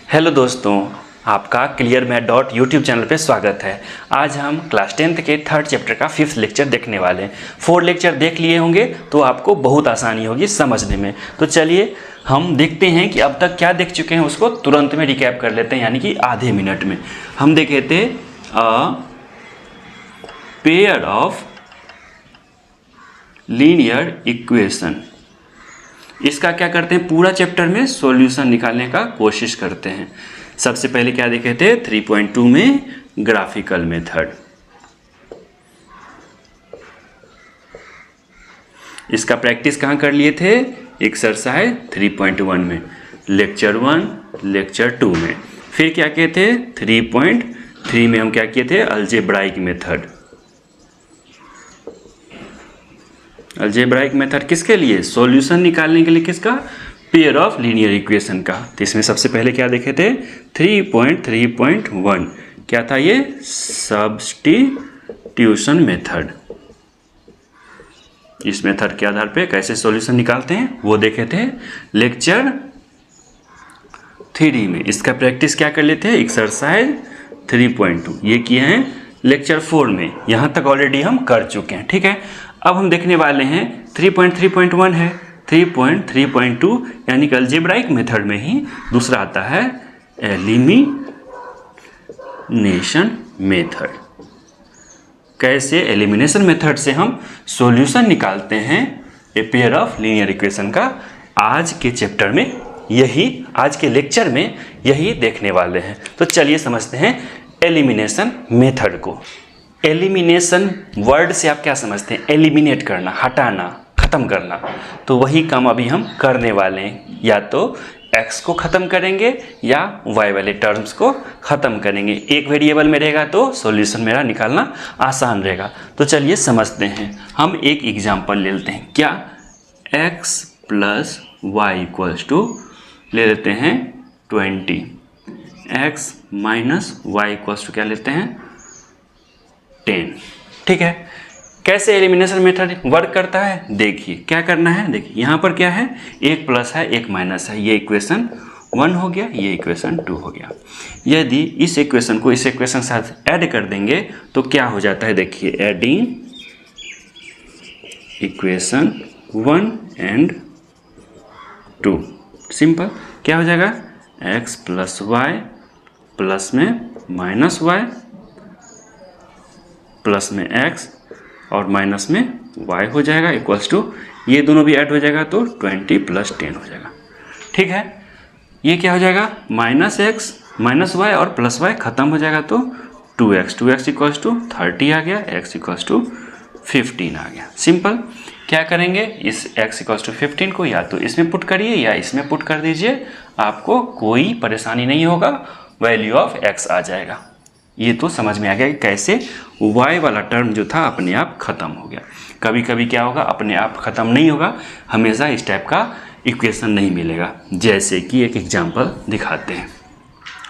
Hello दोस्तों, आपका clear math dot YouTube channel पे स्वागत है। आज हम क्लास 10th के थर्ड चैप्टर का 5th लेक्चर देखने वाले हैं। 4 लेक्चर देख लिए होंगे तो आपको बहुत आसानी होगी समझने में। तो चलिए हम देखते हैं कि अब तक क्या देख चुके हैं, उसको तुरंत में रिकैप कर लेते हैं, यानी कि आधे मिनट में। हम देखे थे a pair of linear equation. इसका क्या करते हैं, पूरा चैप्टर में सॉल्यूशन निकालने का कोशिश करते हैं। सबसे पहले क्या देखे थे 3.2 में ग्राफिकल मेथड। इसका प्रैक्टिस कहाँ कर लिए थे, एक्सरसाइज 3.1 में, लेक्चर 1, लेक्चर 2 में। फिर क्या किए थे 3.3 में हम क्या किए थे, अलजेब्राइक मेथड। अलजेब्राइक मेथड किसके लिए, सॉल्यूशन निकालने के लिए, किसका, पेयर ऑफ लीनियर इक्वेशन का। तो इसमें सबसे पहले क्या देखे थे 3.3.1 क्या था ये, सब्स्टिट्यूशन मेथड। इस मेथड के आधार पे कैसे सॉल्यूशन निकालते हैं वो देखे थे लेक्चर 3 में। इसका प्रैक्टिस क्या कर लेते हैं, एक्सरसाइज 3.2 ये किए हैं लेक्चर 4 में। यहाँ तक ऑलरेडी हम कर चुके हैं, ठीक है। अब हम देखने वाले हैं 3.3.1 है, 3.3.2 यानी कि अलजेब्राइक मेथड में ही दूसरा आता है एलिमिनेशन मेथड। कैसे एलिमिनेशन मेथड से हम सॉल्यूशन निकालते हैं a pair of linear equation का, आज के चैप्टर में यही, आज के लेक्चर में यही देखने वाले हैं। तो चलिए समझते हैं एलिमिनेशन मेथड को। एलिमिनेशन वर्ड से आप क्या समझते हैं, एलिमिनेट करना, हटाना, ख़त्म करना। तो वही काम अभी हम करने वाले हैं, या तो x को ख़त्म करेंगे या y वाले टर्म्स को ख़त्म करेंगे। एक वेरिएबल में रहेगा तो सॉल्यूशन मेरा निकालना आसान रहेगा। तो चलिए समझते हैं। हम एक एग्जांपल ले लेते हैं, क्या, x plus y equals to ले लेते हैं 20, x minus y equals to क्या लेते हैं 10, ठीक है। कैसे एलिमिनेशन मेथड वर्क करता है, देखिए क्या करना है। देखिए यहाँ पर क्या है, एक प्लस है एक माइनस है, ये इक्वेशन 1 हो गया, ये इक्वेशन 2 हो गया। यदि इस इक्वेशन को इस इक्वेशन के साथ ऐड कर देंगे तो क्या हो जाता है, देखिए एडिंग इक्वेशन 1 एंड 2, सिंपल क्या हो जाएगा, x प्लस वाई प्लस में माइनस वाई प्लस में x और माइनस में y हो जाएगा इक्वल्स टू, ये दोनों भी ऐड हो जाएगा तो 20 प्लस 10 हो जाएगा, ठीक है। ये क्या हो जाएगा, माइनस x माइनस वाई और प्लस वाई खत्म हो जाएगा तो 2x इक्वल्स टू 30 आ गया, x इक्वल्स टू 15 आ गया। सिंपल क्या करेंगे, इस x इक्वल्स टू 15 को या तो इसमें पुट करिए या इसमें पुट कर दीजिए, आपको कोई परेशानी नहीं होगा, वैल्यू ऑफ x आ जाएगा। ये तो समझ में आ गया कि कैसे y वाला टर्म जो था अपने आप ख़त्म हो गया। कभी कभी क्या होगा, अपने आप ख़त्म नहीं होगा, हमेशा इस टाइप का इक्वेशन नहीं मिलेगा। जैसे कि एक एग्जांपल दिखाते हैं,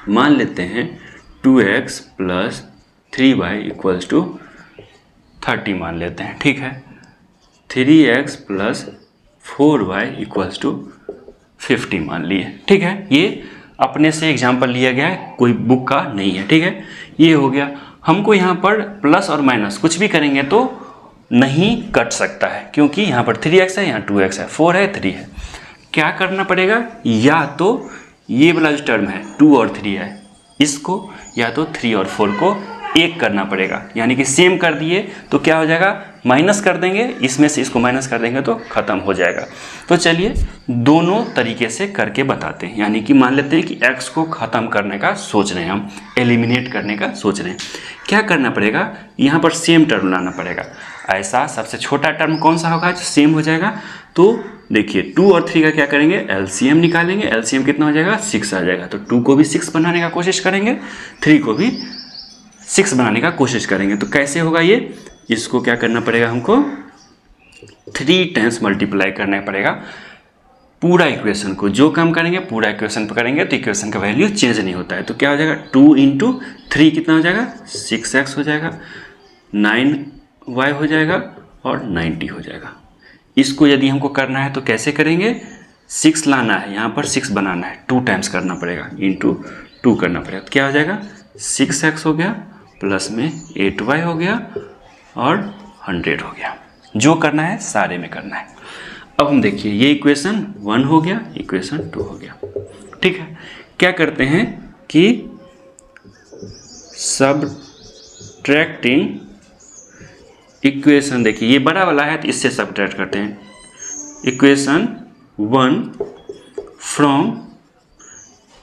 मान लेते हैं 2x plus 3y equals to 30 मान लेते हैं, ठीक है। 3x plus 4y equals to 50 मान लिए, ठीक है। ये अपने से एग्जाम्पल लिया गया है, कोई बुक का नहीं है, ठीक है। ये हो गया। हमको यहाँ पर प्लस और माइनस कुछ भी करेंगे तो नहीं कट सकता है, क्योंकि यहाँ पर 3x है, यहाँ 2x है, 4 है, 3 है। क्या करना पड़ेगा, या तो ये वाला जो टर्म है 2 और 3 है, इसको या तो 3 और 4 को एक करना पड़ेगा, यानी कि सेम कर दिए तो क्या हो जाएगा, माइनस कर देंगे, इसमें से इसको माइनस कर देंगे तो ख़त्म हो जाएगा। तो चलिए दोनों तरीके से करके बताते हैं। यानी कि मान लेते हैं कि x को ख़त्म करने का सोच रहे हैं हम, एलिमिनेट करने का सोच रहे हैं। क्या करना पड़ेगा, यहाँ पर सेम टर्म लाना पड़ेगा। ऐसा सबसे छोटा टर्म कौन सा होगा जो सेम हो जाएगा, तो देखिए 2 और 3 का क्या करेंगे, एलसीएम निकालेंगे। एलसीएम कितना हो जाएगा, 6 आ जाएगा। तो 2 को भी 6 बनाने का कोशिश करेंगे, 3 को भी 6 बनाने का कोशिश करेंगे। तो कैसे होगा ये, इसको क्या करना पड़ेगा, हमको 3 टाइम्स मल्टीप्लाई करना पड़ेगा पूरा इक्वेशन को। जो काम करेंगे पूरा इक्वेशन पर करेंगे तो इक्वेशन का वैल्यू चेंज नहीं होता है। तो क्या हो जाएगा, 2 इंटू 3 कितना हो जाएगा, 6x हो जाएगा, 9y हो जाएगा और 90 हो जाएगा। इसको यदि हमको करना है तो कैसे करेंगे, 6 लाना है, यहाँ पर 6 बनाना है, 2 टाइम्स करना पड़ेगा, इंटू 2 करना पड़ेगा। तो क्या हो जाएगा 6x हो गया प्लस में 8y हो गया और 100 हो गया। जो करना है सारे में करना है। अब हम देखिए ये इक्वेशन 1 हो गया, इक्वेशन 2 हो गया। ठीक है, क्या करते हैं कि सबट्रैक्टिंग इक्वेशन, देखिए ये बड़ा वाला है तो इससे सबट्रैक्ट करते हैं। इक्वेशन 1 फ्रॉम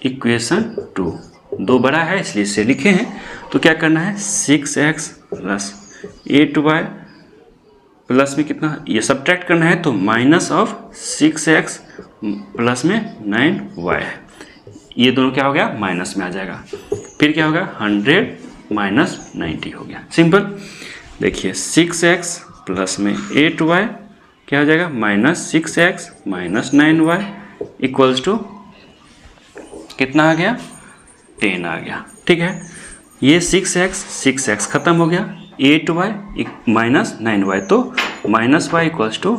इक्वेशन 2, 2 बड़ा है इसलिए इसे लिखे हैं। तो क्या करना है 6x प्लस 8y प्लस में कितना, ये सबट्रैक्ट करना है तो माइनस ऑफ 6x प्लस में 9y है। ये दोनों क्या हो गया माइनस में आ जाएगा। फिर क्या होगा 100 माइनस 90 हो गया। सिंपल। देखिए 6x प्लस में 8y क्या हो जाएगा minus 6x minus 9y equals to कितना आ गया 10 आ गया। ठीक है, ये 6x खत्म हो गया, 8y माइनस 9y तो माइनस y इक्वल्स टू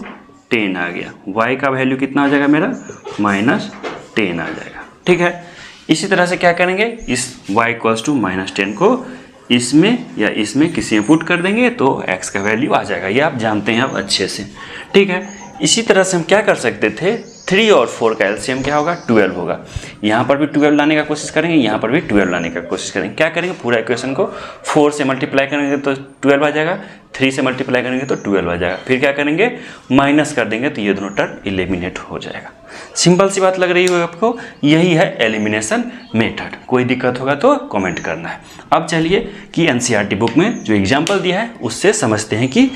10 आ गया। y का वैल्यू कितना आ जाएगा मेरा माइनस 10 आ जाएगा। ठीक है, इसी तरह से क्या करेंगे, इस y इक्वल्स टू माइनस 10 को इसमें या इसमें किसी में पुट कर देंगे तो x का वैल्यू आ जाएगा। ये आप जानते हैं अब अच्छे से। ठीक है, इसी तरह से हम क्या कर सकते थे, 3 और 4 का एलसीएम क्या होगा 12 होगा। यहाँ पर भी 12 लाने का कोशिश करेंगे, यहाँ पर भी 12 लाने का कोशिश करेंगे। क्या करेंगे पूरा इक्वेशन को 4 से मल्टीप्लाई करेंगे तो 12 आ जाएगा, 3 से मल्टीप्लाई करेंगे तो 12 आ जाएगा। फिर क्या करेंगे माइनस कर देंगे तो ये दोनों टर्म एलिमिनेट हो जाएगा। सिंपल सी बात लग रही है आपको, यही है एलिमिनेशन मेथड। कोई दिक्कत होगा तो कमेंट करना है। अब चलिए कि एनसीईआरटी बुक में जो एग्जाम्पल दिया है उससे समझते हैं कि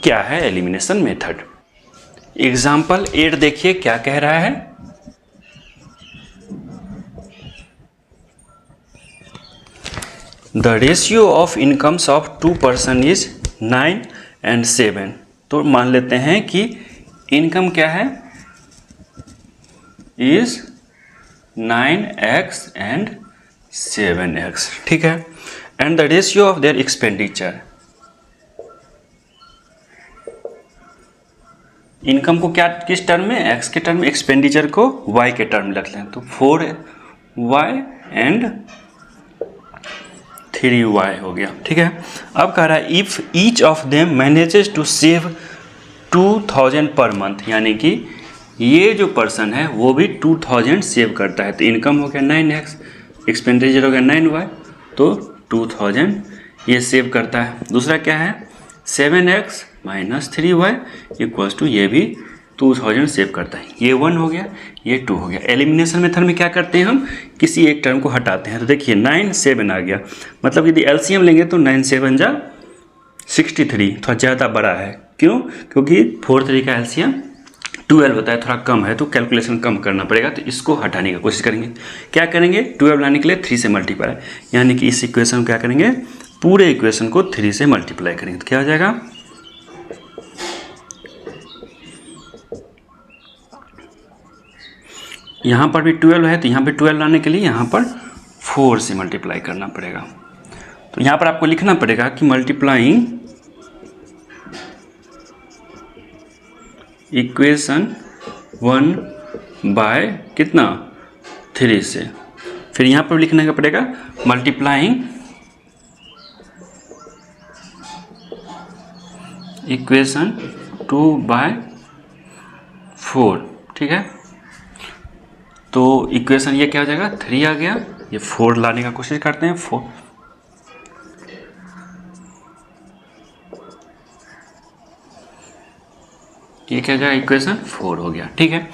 क्या है एलिमिनेशन मेथड। एग्जाम्पल 8 देखिए क्या कह रहा है, the ratio of incomes of 2 person is 9 and 7। तो मान लेते हैं कि इनकम क्या है इज 9x and 7x। ठीक है, and the ratio of their expenditure, income को क्या किस टर्म में x के टर्म में, एक्सपेंडिचर को y के टर्म में रख लें तो 4y and 3y हो गया। ठीक है, अब कह रहा है if each of them manages to save 2000 per month, यानी कि ये जो पर्सन है वो भी 2000 सेव करता है। तो इनकम हो गया 9x, एक्सपेंडिचर हो गया 9y, तो 2000 ये सेव करता है। दूसरा क्या है 7x minus 3y equals to ये भी 2000 सेव करता है। ये 1 हो गया, ये 2 हो गया। एलिमिनेशन मेथड में क्या करते हैं हम किसी एक टर्म को हटाते हैं। तो देखिए 9 7 आ गया, मतलब यदि एलसीएम लेंगे तो 9 7 जा 63, थोड़ा ज़्यादा बड़ा है। क्यों, क्योंकि 4 3 का एलसीएम 12 होता है, थोड़ा कम है तो कैलकुलेशन कम करना पड़ेगा। तो इसको हटाने की कोशिश करेंगे। क्या करेंगे 12 लाने के लिए 3 से मल्टीप्लाई, यानी कि इस इक्वेशन को क्या करेंगे पूरे इक्वेशन को 3 से मल्टीप्लाई करेंगे तो क्या हो जाएगा यहाँ पर भी 12 है तो यहाँ पे 12 लाने के लिए यहाँ पर 4 से मल्टीप्लाई करना पड़ेगा। तो यहाँ पर आपको लिखना पड़ेगा कि मल्टीप्लाइंग इक्वेशन 1 बाय कितना 3 से, फिर यहाँ पर लिखने का पड़ेगा मल्टीप्लाइंग इक्वेशन 2 बाय 4। ठीक है, तो इक्वेशन ये क्या हो जाएगा 3 आ गया, ये 4 लाने का कोशिश करते हैं 4, ये क्या हो जाएगा इक्वेशन 4 हो गया। ठीक है,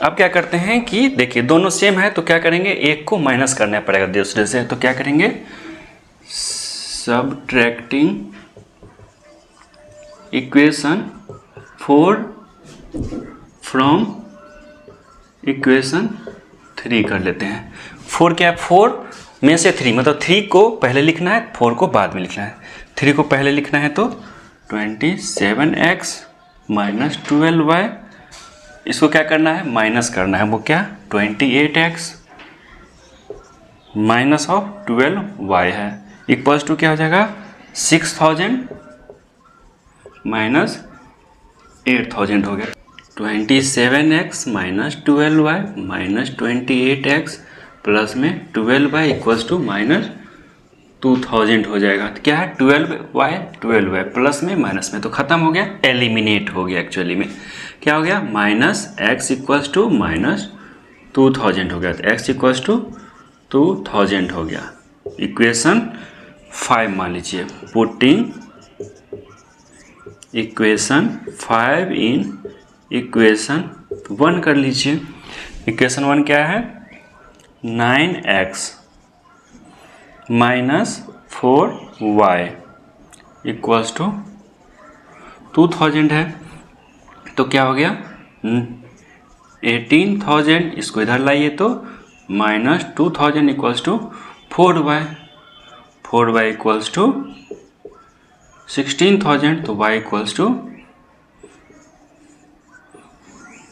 अब क्या करते हैं कि देखिए दोनों सेम है तो क्या करेंगे एक को माइनस करना पड़ेगा दूसरे से। तो क्या करेंगे सबट्रैक्टिंग इक्वेशन 4 फ्रॉम इक्वेशन 3 कर लेते हैं। 4 क्या है 4 में से 3, मतलब 3 को पहले लिखना है 4 को बाद में लिखना है। 3 को पहले लिखना है तो 27x माइनस 12y, इसको क्या करना है माइनस करना है, वो क्या 28x माइनस ऑफ 12y है इक्वल्स टू क्या हो जाएगा 6000 माइनस 8000 हो गया। 27x minus 12y minus 28x plus में 12y इक्वल्स टू माइनस 2000 हो जाएगा। तो क्या है 12y प्लस में माइनस में तो खत्म हो गया, एलिमिनेट हो गया। एक्चुअली में क्या हो गया minus x equals to minus 2000 हो गया। तो x इक्वल्स टू 2000 हो गया। इक्वेशन 5 मान लीजिए, पुटिंग इक्वेशन 5 इन इक्वेशन 1 कर लीजिए। इक्वेशन 1 क्या है 9x minus 4y equals to 2000 है। तो क्या हो गया 18,000, इसको इधर लाइए तो minus 2000 equals to 4y equals to 16,000, तो y इक्वल्स टू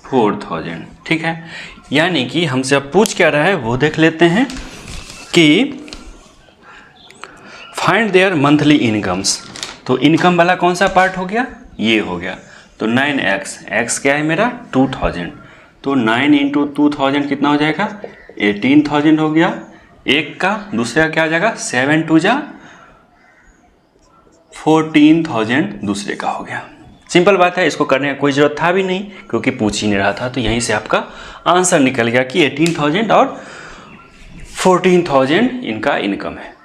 4000। ठीक है, यानी कि हमसे अब पूछ क्या रहा है वो देख लेते हैं कि फाइंड देयर मंथली इनकम्स। तो इनकम वाला कौन सा पार्ट हो गया, ये हो गया। तो 9x, x क्या है मेरा 2000, तो 9 इंटू 2000 कितना हो जाएगा 18,000 हो गया। एक का दूसरे का क्या हो जाएगा 7 2 जा 14,000 दूसरे का हो गया। सिंपल बात है, इसको करने का कोई ज़रूरत था भी नहीं क्योंकि पूछ ही नहीं रहा था। तो यहीं से आपका आंसर निकल गया कि 18,000 और 14,000 इनका इनकम है।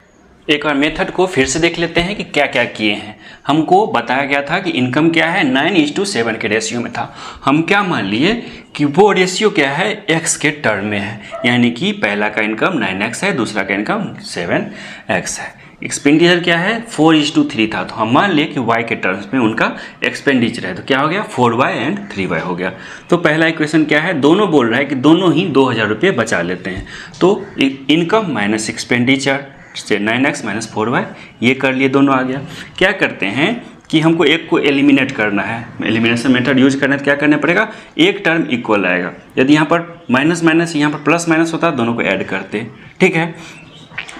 एक बार मेथड को फिर से देख लेते हैं कि क्या क्या किए हैं। हमको बताया गया था कि इनकम क्या है 9:7 के रेशियो में था। हम क्या मान लिए कि वो रेशियो क्या है x के टर्म में है, यानी कि पहला का इनकम 9x है, दूसरा का इनकम 7x है। एक्सपेंडिचर क्या है 4:3 था, तो हम मान लिए कि y के टर्म्स में उनका एक्सपेंडिचर है। तो क्या हो गया 4y एंड 3y हो गया। तो पहला इक्वेशन क्या है, दोनों बोल रहा है कि दोनों ही 2000 रुपये बचा लेते हैं। तो इनकम माइनस एक्सपेंडिचर से 9x माइनस 4y, ये कर लिए, दोनों आ गया। क्या करते हैं कि हमको एक को एलिमिनेट करना है, एलिमिनेशन मेथड यूज करना है। तो क्या करना पड़ेगा, एक टर्म इक्वल आएगा। यदि यहाँ पर माइनस माइनस यहाँ पर प्लस माइनस होता है, दोनों को ऐड करते। ठीक है,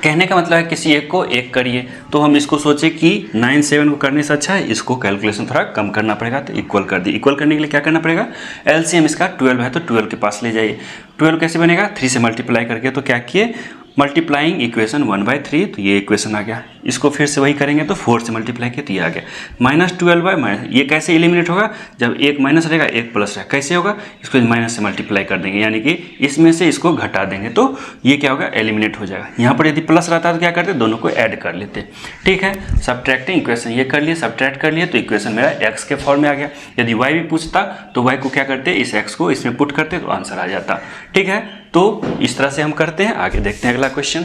कहने का मतलब है किसी एक को एक करिए। तो हम इसको सोचे कि 9 7 को करने से अच्छा है इसको कैलकुलेशन थोड़ा कम करना पड़ेगा, तो इक्वल कर दिए। इक्वल करने के लिए क्या करना पड़ेगा, एलसीएम इसका 12 है तो 12 के पास ले जाइए। 12 कैसे बनेगा 3 से मल्टीप्लाई करके। तो क्या किए मल्टीप्लाइंग इक्वेशन 1/3, तो ये इक्वेशन आ गया। इसको फिर से वही करेंगे तो 4 से मल्टीप्लाई किया तो ये आ गया माइनस 12y माइनस। ये कैसे एलिमिनेट होगा, जब एक माइनस रहेगा एक प्लस रहेगा। कैसे होगा, इसको माइनस से मल्टीप्लाई कर देंगे, यानी कि इसमें से इसको घटा देंगे तो ये क्या होगा एलिमिनेट हो जाएगा। यहाँ पर यदि प्लस रहता तो क्या करते, दोनों को ऐड कर लेते। ठीक है, सब्ट्रैक्टिंग इक्वेशन ये कर लिए, सब्ट्रैक्ट कर लिए, तो इक्वेशन मेरा x के फॉर्म में आ गया। यदि y भी पूछता तो y को क्या करते, इस x को इसमें पुट करते तो आंसर आ जाता। ठीक है, तो इस तरह से हम करते हैं। आगे देखते हैं अगला क्वेश्चन।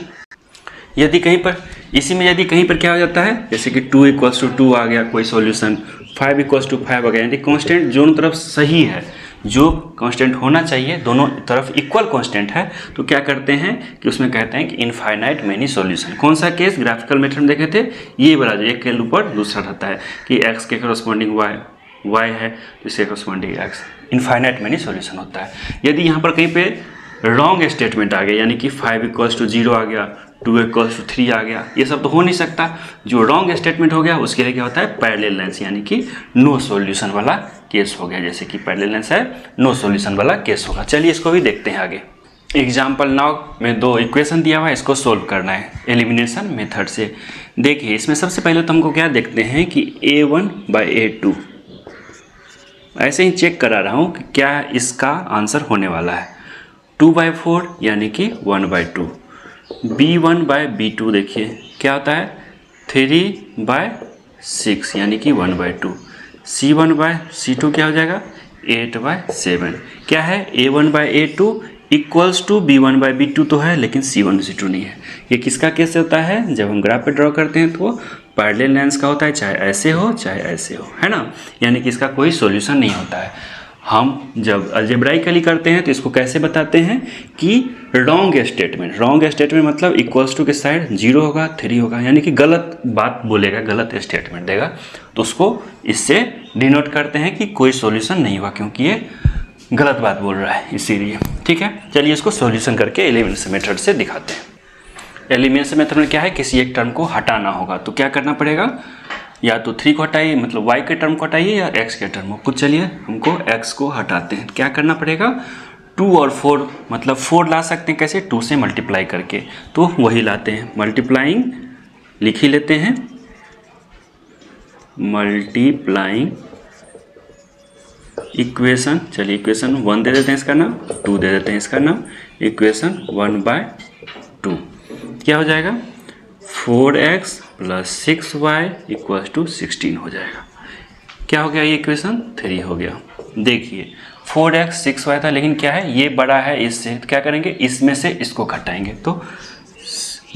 यदि कहीं पर इसी में यदि कहीं पर क्या हो जाता है, जैसे कि 2 = 2 आ गया कोई सॉल्यूशन, 5 = 5 आ गया, यानी कांस्टेंट दोनों तरफ सही है, जो कांस्टेंट होना चाहिए दोनों तरफ इक्वल कांस्टेंट है। तो क्या करते हैं कि उसमें कहते हैं कि इनफाइनाइट मेनी सॉल्यूशन। कौन सा केस, ग्राफिकल मेथड में देखे थे, ये वाला जो एक के ऊपर दूसरा रहता है कि x के करस्पॉन्डिंग y है तो इसके corresponding x, infinite many solution होता है। यदि यहाँ पर कहीं पे रॉन्ग स्टेटमेंट आ गया, यानी कि 5 = 0 आ गया, 2 = 3 आ गया, ये सब तो हो नहीं सकता। जो रॉन्ग स्टेटमेंट हो गया उसके लिए क्या होता है पैरेलल लाइन्स, यानी कि नो सॉल्यूशन वाला केस हो गया। जैसे कि पैरेलल लाइन्स है, नो सॉल्यूशन वाला केस होगा। चलिए इसको भी देखते हैं आगे। एग्जाम्पल 9 में 2 इक्वेशन दिया हुआ है, इसको सोल्व करना है एलिमिनेशन मेथड से। देखिए इसमें सबसे पहले तो हमको क्या देखते हैं कि a1/a2, ऐसे ही चेक करा रहा हूँ कि क्या इसका आंसर होने वाला है। 2/4 यानी कि 1/2, b1/b2 देखिए क्या होता है 3/6 यानी कि 1/2, c1/c2 क्या हो जाएगा 8/7। क्या है a1/a2 इक्वल्स टू b1/b2 तो है, लेकिन c1/c2 नहीं है। ये किसका केस होता है, जब हम ग्राफ पे ड्रॉ करते हैं तो पैरेलल लाइन्स का होता है, चाहे ऐसे हो चाहे ऐसे हो, है ना, यानी कि इसका कोई सॉल्यूशन नहीं होता है। हम जब अलजेब्राइकली करते हैं तो इसको कैसे बताते हैं कि रॉन्ग स्टेटमेंट मतलब इक्वल्स टू के साइड 0 होगा 3 होगा, यानी कि गलत बात बोलेगा, गलत स्टेटमेंट देगा, तो उसको इससे डिनोट करते हैं कि कोई सॉल्यूशन नहीं हुआ, क्योंकि ये गलत बात बोल रहा है इसीलिए। ठीक है, चलिए इसको सॉल्यूशन करके एलिमिनेशन मेथड से दिखाते हैं। एलिमिनेशन मेथड में क्या है, किसी एक टर्म को हटाना होगा, तो क्या करना पड़ेगा, या तो 3 को हटाइए, मतलब y के टर्म को हटाइए या x के टर्म को। चलिए हमको x को हटाते हैं, क्या करना पड़ेगा, 2 और 4, मतलब 4 ला सकते हैं कैसे, 2 से मल्टीप्लाई करके, तो वही लाते हैं। मल्टीप्लाइंग लिख ही लेते हैं, मल्टीप्लाइंग इक्वेशन। चलिए इक्वेशन 1 दे देते हैं इसका नाम, 2 दे देते हैं इसका नाम, इक्वेशन 1/2 क्या हो जाएगा, 4x + 6y = 16 हो जाएगा। क्या हो गया, ये इक्वेशन 3 हो गया। देखिए 4x 6y था, लेकिन क्या है, ये बड़ा है इससे, तो क्या करेंगे, इसमें से इसको घटाएंगे। तो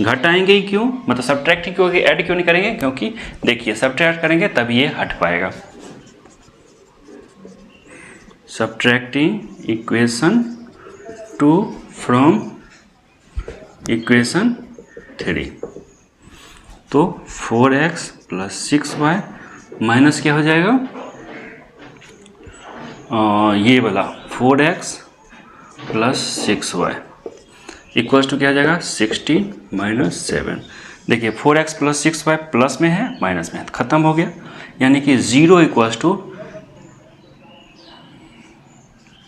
घटाएंगे ही क्यों, मतलब सब्ट्रैक्ट ही क्यों, ऐड क्यों नहीं करेंगे, क्योंकि देखिए सब्ट्रैक्ट करेंगे तब ये हट पाएगा। सब्ट्रैक्टिंग इक्वेशन 2 फ्रॉम इक्वेशन 3, तो 4x + 6y माइनस क्या हो जाएगा, ये वाला 4x + 6y = क्या हो जाएगा, 16 - 7। देखिए 4x + 6y प्लस में है माइनस में है, खत्म हो गया, यानी कि 0 =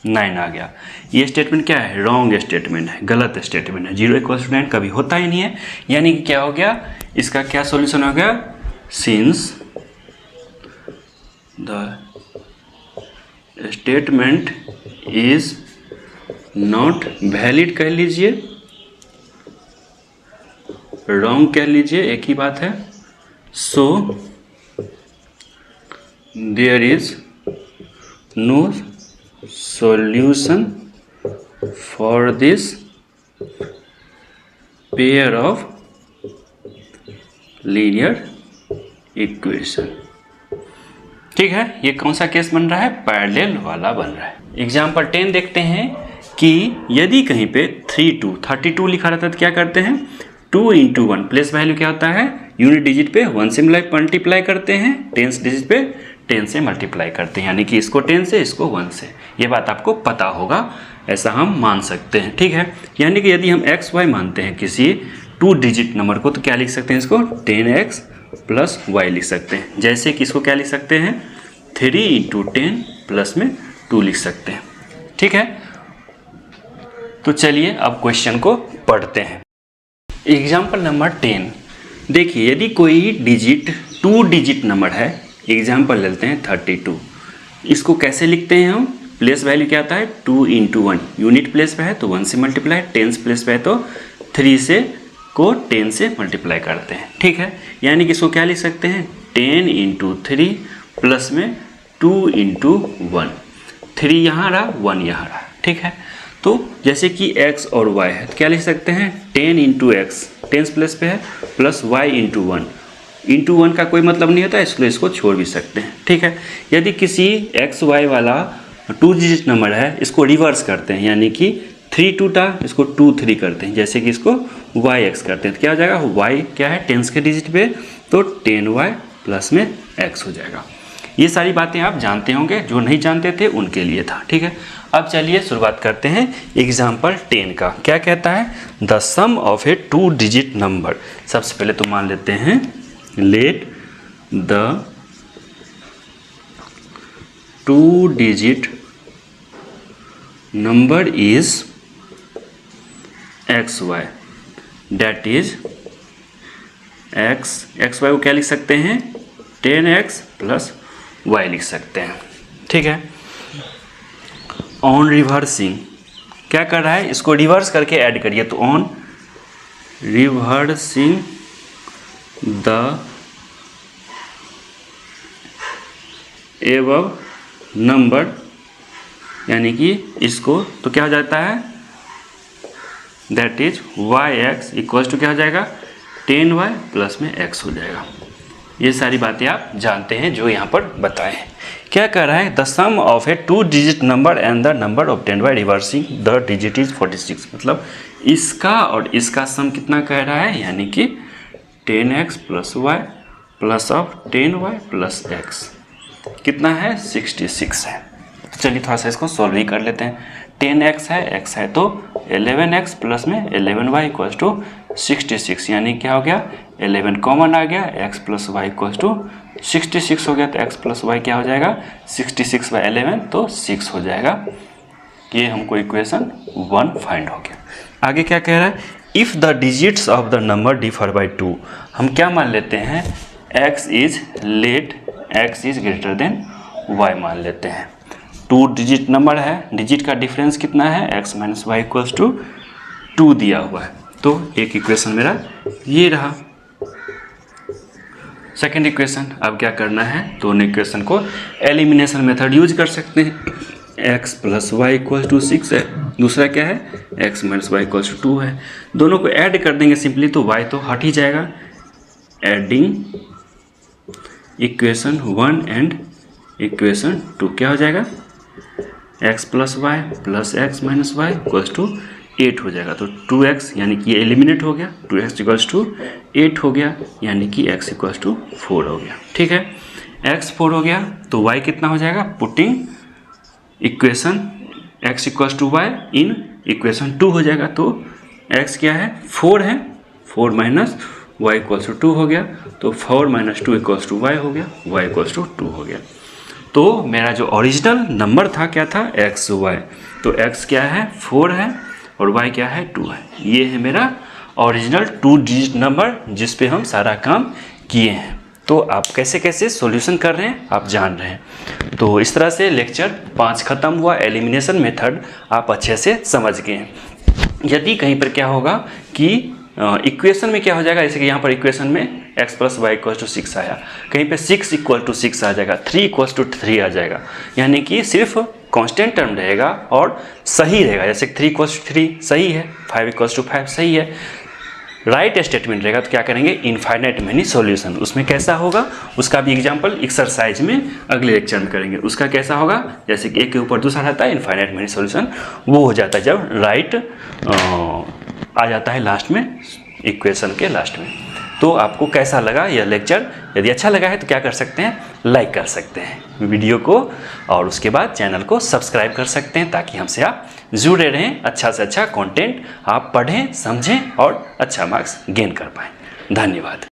9 आ गया। ये स्टेटमेंट क्या है, रॉन्ग स्टेटमेंट है, गलत स्टेटमेंट है। 0 = 9 कभी होता ही नहीं है, यानी कि क्या हो गया, इसका क्या सॉल्यूशन हो गया, since the statement is not valid कह लीजिए, रॉन्ग कह लीजिए, एक ही बात है। So there is no solution for this pair of linear equation। ठीक है, ये कौन सा केस बन रहा है, पैरेलल वाला बन रहा है। एग्जाम्पल 10 देखते हैं कि यदि कहीं पे 32 लिखा रहता है तो क्या करते हैं, 2 × 1 प्लेस वैल्यू क्या होता है, यूनिट डिजिट पे 1 से मल्टीप्लाई करते हैं, टेंस डिजिट पे 10 से मल्टीप्लाई करते हैं, यानी कि इसको 10 से इसको 1 से। ये बात आपको पता होगा, ऐसा हम मान सकते हैं। ठीक है, यानी कि यदि हम x y मानते हैं किसी 2 डिजिट नंबर को, तो क्या लिख सकते हैं, इसको 10x + y लिख सकते हैं। जैसे कि इसको क्या लिख सकते हैं, 3 × 10 प्लस में 2 लिख सकते हैं। ठीक है, तो चलिए अब क्वेश्चन को पढ़ते हैं। एग्जाम्पल नंबर 10 देखिए, यदि कोई डिजिट 2 डिजिट नंबर है, एग्जाम्पल लेते हैं 32, इसको कैसे लिखते हैं हम, प्लेस वैल्यू क्या आता है, 2 × 1, यूनिट प्लेस पे है तो 1 से मल्टीप्लाई, टेंस प्लेस पे है तो 3 से को 10 से मल्टीप्लाई करते हैं। ठीक है, यानी कि इसको क्या लिख सकते हैं, 10 × 3 प्लस में 2 × 1, 3 यहाँ रहा 1 यहाँ रहा। ठीक है, तो जैसे कि x और y है तो क्या लिख सकते हैं, 10 × x, टेंस प्लेस पे है, प्लस y × 1, × 1 का कोई मतलब नहीं होता, इसलिए इसको छोड़ भी सकते हैं। ठीक है, यदि किसी x y वाला 2 डिजिट नंबर है, इसको रिवर्स करते हैं, यानी कि 3 2 था, इसको 2 3 करते हैं, जैसे कि इसको yx करते हैं तो क्या हो जाएगा, y क्या है, टेंस के डिजिट पे, तो 10y प्लस में x हो जाएगा। ये सारी बातें आप जानते होंगे, जो नहीं जानते थे उनके लिए था। ठीक है, अब चलिए शुरुआत करते हैं एग्जाम्पल 10 का। क्या कहता है, the sum of a 2 digit number. सबसे पहले तो मान लेते हैं, let the 2 digit number is xy, that is xy को क्या लिख सकते हैं, 10x + y लिख सकते हैं। ठीक है, ऑन रिवर्सिंग क्या कर रहा है, इसको रिवर्स करके ऐड करिए, तो on reversing the above number, यानी कि इसको तो क्या हो जाता है, दैट इज yx = क्या हो जाएगा, 10y प्लस में x हो जाएगा। ये सारी बातें आप जानते हैं जो यहाँ पर बताए हैं। क्या कह रहा है, the sum of a 2 digit number and the number obtained by reversing the digit is 46, मतलब इसका और इसका सम कितना कह रहा है, यानी कि 10x + y plus of 10y plus x कितना है, 66 है। तो चलिए थोड़ा सा इसको सॉल्व ही कर लेते हैं। 10x है, x है, तो 11x प्लस में 11y = 66, यानी क्या हो गया 11 कॉमन आ गया, x plus y equals to 66 हो गया। तो x प्लस वाई क्या हो जाएगा 66 बाई 11 तो 6 हो जाएगा। ये हमको इक्वेशन 1 फाइंड हो गया। आगे क्या कह रहा है, if the digits of the number differ by 2, हम क्या मान लेते हैं x is let x is greater than y मान लेते हैं। 2 डिजिट नंबर है, डिजिट का डिफरेंस कितना है x minus y equals to 2 दिया हुआ है। तो एक इक्वेशन मेरा ये रहा। सेकेंड इक्वेशन, अब क्या करना है, दोनों इक्वेशन को एलिमिनेशन मेथड यूज कर सकते हैं। x plus y equals to 6 है, दूसरा क्या है x minus y equals to 2 है। दोनों को ऐड कर देंगे सिंपली, तो y तो हट ही जाएगा। एडिंग इक्वेशन 1 एंड इक्वेशन 2 क्या हो जाएगा x plus y plus x minus y equals to 8 हो जाएगा। तो 2x यानी कि ये एलिमिनेट हो गया, 2x इक्वल्स टू 8 हो गया, यानी कि x इक्वल्स टू 4 हो गया। ठीक है, x 4 हो गया तो y कितना हो जाएगा, putting equation x equals to y in equation 2 हो जाएगा। तो x क्या है 4 है, 4 माइनस वाई इक्वल्स टू 2 हो गया। तो 4 माइनस 2 इक्वल्स टू वाई हो गया, वाई इक्वल्स टू 2 हो गया। तो मेरा जो ओरिजिनल नंबर था क्या था एक्स वाई, तो x क्या है 4 है और y क्या है 2 है। ये है मेरा ओरिजिनल 2 डिजिट नंबर जिस पे हम सारा काम किए हैं। तो आप कैसे कैसे सॉल्यूशन कर रहे हैं आप जान रहे हैं। तो इस तरह से लेक्चर 5 खत्म हुआ। एलिमिनेशन मेथड आप अच्छे से समझ गए हैं। यदि कहीं पर क्या होगा कि इक्वेशन में क्या हो जाएगा, जैसे कि यहाँ पर इक्वेशन में x plus y equal to 6 आया, कहीं पे 6 इक्वल टू 6 आ जाएगा, 3 इक्वल टू 3 आ जाएगा, यानी कि सिर्फ कांस्टेंट टर्म रहेगा और सही रहेगा। जैसे 3 इक्वल टू 3 सही है, 5 इक्वल टू 5 सही है। राइट स्टेटमेंट रहेगा तो क्या करेंगे इनफाइनाइट मेनी सॉल्यूशन। उसमें कैसा होगा उसका भी एग्जांपल एक्सरसाइज में अगले लेक्चर में करेंगे। उसका कैसा होगा, जैसे कि एक के ऊपर दूसरा रहता है इनफाइनाइट मेनी सॉल्यूशन, वो हो जाता है जब राइट आ जाता है लास्ट में, इक्वेशन के लास्ट में। तो आपको कैसा लगा यह लेक्चर, यदि अच्छा लगा है तो क्या कर सकते हैं लाइक कर सकते हैं वीडियो को, और उसके बाद चैनल को सब्सक्राइब कर सकते हैं ताकि हमसे आप जुड़े रहें, अच्छा से अच्छा कंटेंट आप पढ़ें समझें और अच्छा मार्क्स गेन कर पाएँ। धन्यवाद।